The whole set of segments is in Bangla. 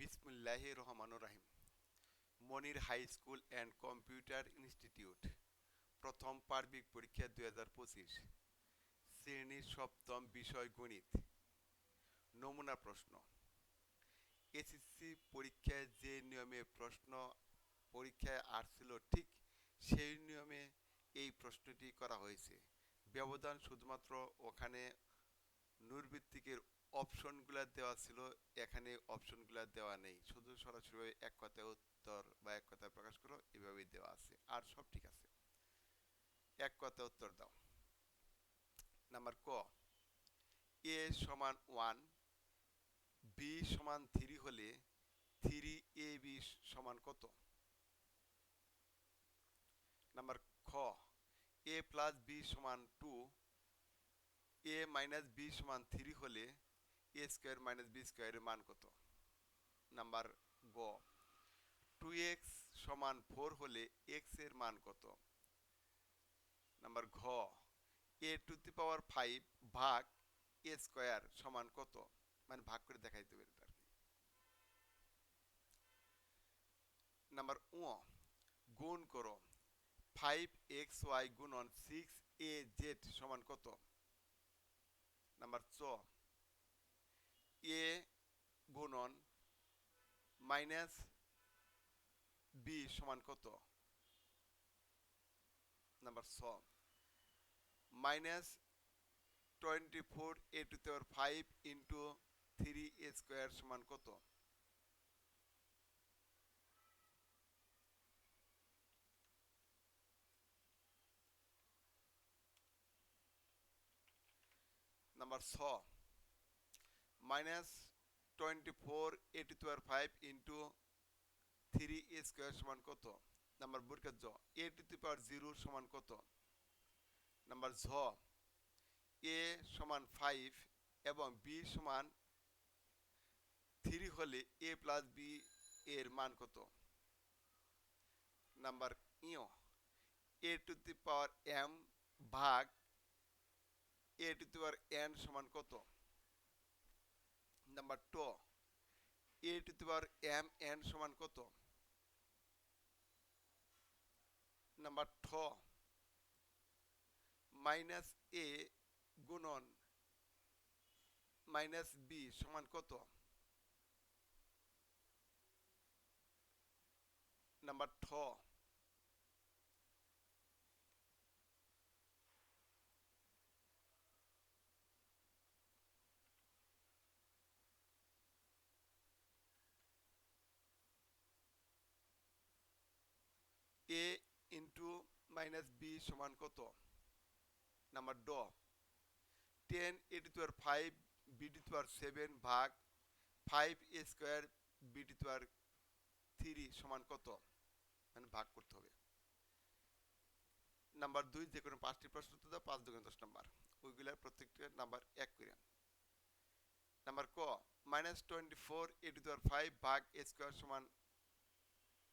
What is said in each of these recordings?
বিসমিল্লাহির রহমানির রহিম। Monir high school and computer institute প্রথম পার্বিক পরীক্ষা 2025 শ্রেণীর সপ্তম বিষয় গণিত। নমুনা প্রশ্ন। এসএসসি পরীক্ষায় যে নিয়মে প্রশ্ন পরীক্ষায় আসছিল ঠিক সেই নিয়মে এই প্রশ্নটি করা হয়েছে। ব্যবধান শুধুমাত্র ওখানে নৈর্ব্যক্তিকের অপশনগুলো দেওয়া ছিল, এখানে অপশনগুলো দেওয়া নেই, শুধু সরাসরি এক কথায় উত্তর বা এক কথায় প্রকাশ করো এভাবেই দেওয়া আছে, আর সব ঠিক আছে। এক কথায় উত্তর দাও। নাম্বার ক, এ সমান 1 বি সমান 3 হলে 3ab সমান কত? নাম্বার খ, এ প্লাস বি সমান 2 এ মাইনাস বি সমান 3 হলে এ স্কোয়ার মাইনাস বি স্কোয়ারের মান কত? নাম্বার গ, 2x সমান 4 হলে x এর মান কত? নাম্বার ঘ, এ টু দি পাওয়ার 5 ভাগ এ স্কোয়ার সমান কত? মানে ভাগ করে দেখাইতে হবে এটা আর কি। নাম্বার ও, গুণ করো 5xy গুণন 6az সমান কত? নাম্বার চ, এ গুণন মাইনাস বি সমান কত? নাম্বার ছ, minus 24a⁵ into 3a square সমান কত? নাম্বার ছ, minus 24a⁵ into 3a square সমান কত? নাম্বার বর্গের জ, a⁵0 সমান কত? নাম্বার ঝ, এ সমান 5 এবং বি সমান 3 হলে এ প্লাস বি এর মান কত? নাম্বার ইয়, এ টু দি পাওয়ার এম ভাগ এ টু দি পাওয়ার এন সমান কত? নাম্বার ট, a to the power m n সমান কত? নাম্বার ঠ, মাইনাস এ গুণন মাইনাস বি সমান কত? নাম্বার ঠ, এ ইন্টু মাইনাস বি সমান কত? নাম্বার ড, 10a⁵ b⁵ ভাগ 5a স্কোয়ার b⁵ সমান কত? মানে ভাগ করতে হবে। নাম্বার 2 যে কোনো 5টি প্রশ্ন উত্তর দাও, 5 2 10 নাম্বার, ওইগুলার প্রত্যেকটা নাম্বার 1 করে। নাম্বার ক, মাইনাস 24a⁵ ভাগ এ স্কোয়ার সমান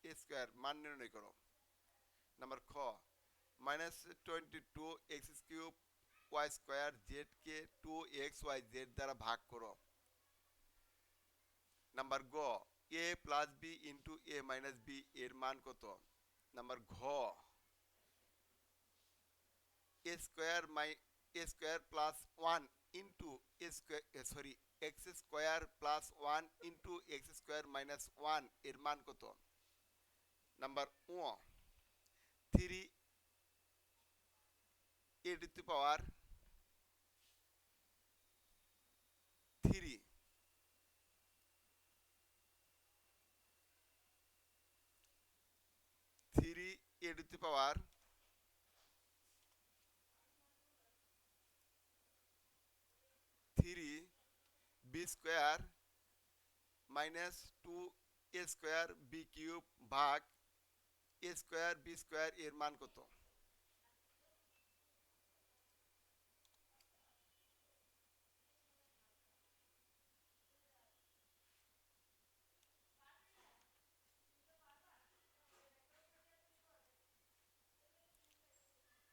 এ স্কোয়ার মান নির্ণয় করো। নাম্বার খ, minus 22x³ y square z কে 2xyz দ্বারা ভাগ করো। নাম্বার গ, a plus b into a minus b এর মান কত? নাম্বার ঘ, a square plus 1 into a square x square plus 1 into x square minus 1 এর মান কত? নাম্বার ও, 3 a to the power 3 a to the power 3 b square minus 2 a square b cube ভাগ এ স্কোয়ার বি স্কোয়ার এর মান কত?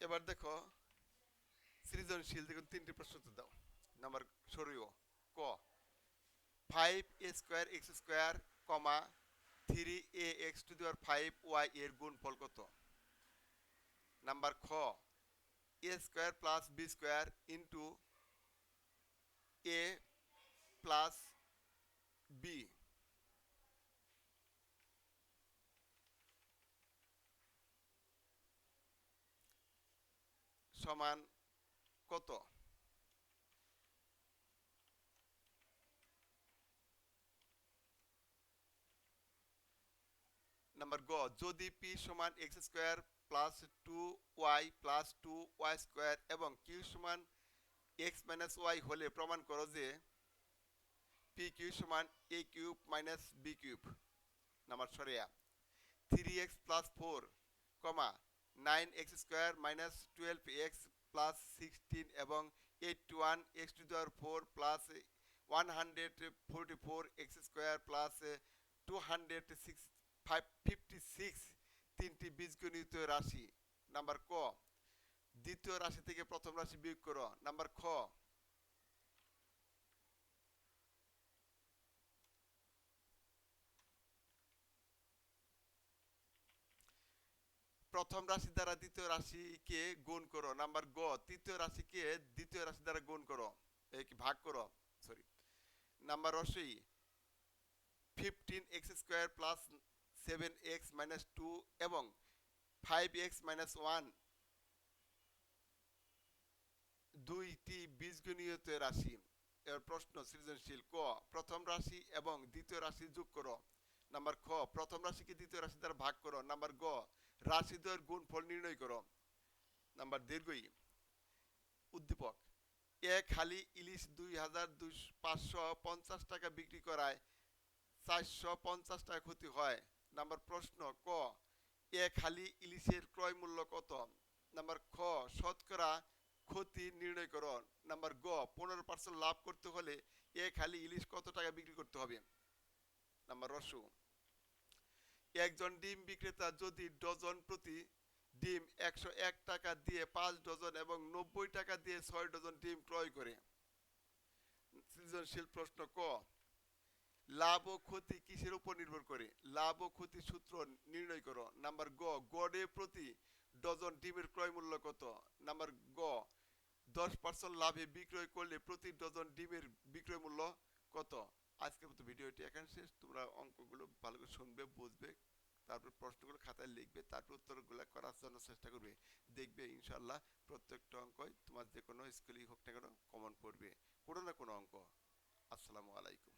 এবার দেখো সৃজনশীল, দেখুন 3টি প্রশ্ন উত্তর দাও। নাম্বার সরিও ক, 5a² x² কমা 3ax⁵y এর গুণফল কত? নাম্বার খ a square plus b square into a plus b সমান কত? নাম্বার গ যদি p সমান x square plus 2y plus 2y square এবং q সমান x মাইনাস y হলে প্রমাণ করো যে pq সমান a cube minus b cube. Number সরিয়া 3x প্লাস 4 কমা 9x square minus 12x plus 16 এবং 81x⁴ plus 144x square plus 256 তিনটি বীজগণিত রাশি। নাম্বার ক দ্বিতীয় রাশি থেকে প্রথম রাশি বিয়োগ করো। নাম্বার খ প্রথম রাশি দ্বারা দ্বিতীয় রাশিকে গুণ করো। নাম্বার গ তৃতীয় রাশিকে দ্বিতীয় রাশি দ্বারা গুণ করো, ভাগ করো, সরি। নাম্বার রসই 15x square plus 7x minus 2 এবং 5x মাইনাস 1 দুইটি বীজগণিত রাশি। এর প্রশ্ন সৃজনশীল ক প্রথম রাশি এবং দ্বিতীয় রাশি যোগ করো। নাম্বার খ প্রথম রাশিকে দ্বিতীয় রাশি দ্বারা ভাগ করো। নাম্বার গ রাশিদ্বয়ের গুণফল নির্ণয় করো। নাম্বার দীর্ঘই উদ্দীপক এক হালি ইলিশ 2550 টাকা বিক্রি করায় 450 টাকা ক্ষতি হয়। নাম্বার প্রশ্ন ক এক হালি ইলিশের ক্রয় মূল্য কত? নাম্বার খ শতকরা ক্ষতি নির্ণয় করো। নাম্বার গ 15% লাভ করতে হলে এক হালি ইলিশ কত টাকা বিক্রি করতে হবে? নাম্বার রসু একজন ডিম বিক্রেতা যদি ডজন প্রতি ডিম 101 টাকা দিয়ে 5 ডজন এবং 90 টাকা দিয়ে 6 ডজন ডিম ক্রয় করে। সৃজনশীল প্রশ্ন ক লাভ ও ক্ষতি কিসের উপর নির্ভর করে? লাভ ও ক্ষতি সূত্র নির্ণয় করো। নাম্বার গ গড়ে প্রতি ডজন ডিমের ক্রয় মূল্য কত? নাম্বার গ 10% লাভে বিক্রয় করলে প্রতি ডজন ডিমের বিক্রয় মূল্য কত? আজকের মতো ভিডিওটি এখানে শেষ। তোমরা অঙ্কগুলো ভালো করে শুনবে, বুঝবে, তারপর প্রশ্নগুলো খাতায় লিখবে, তারপর উত্তরগুলো করার জন্য চেষ্টা করবে। দেখবে ইনশাল্লাহ প্রত্যেকটা অঙ্কই তোমার যে কোনো স্কুলেই হোক না কেন কমন পড়বে কোনো না কোনো অঙ্ক। আসসালামু আলাইকুম।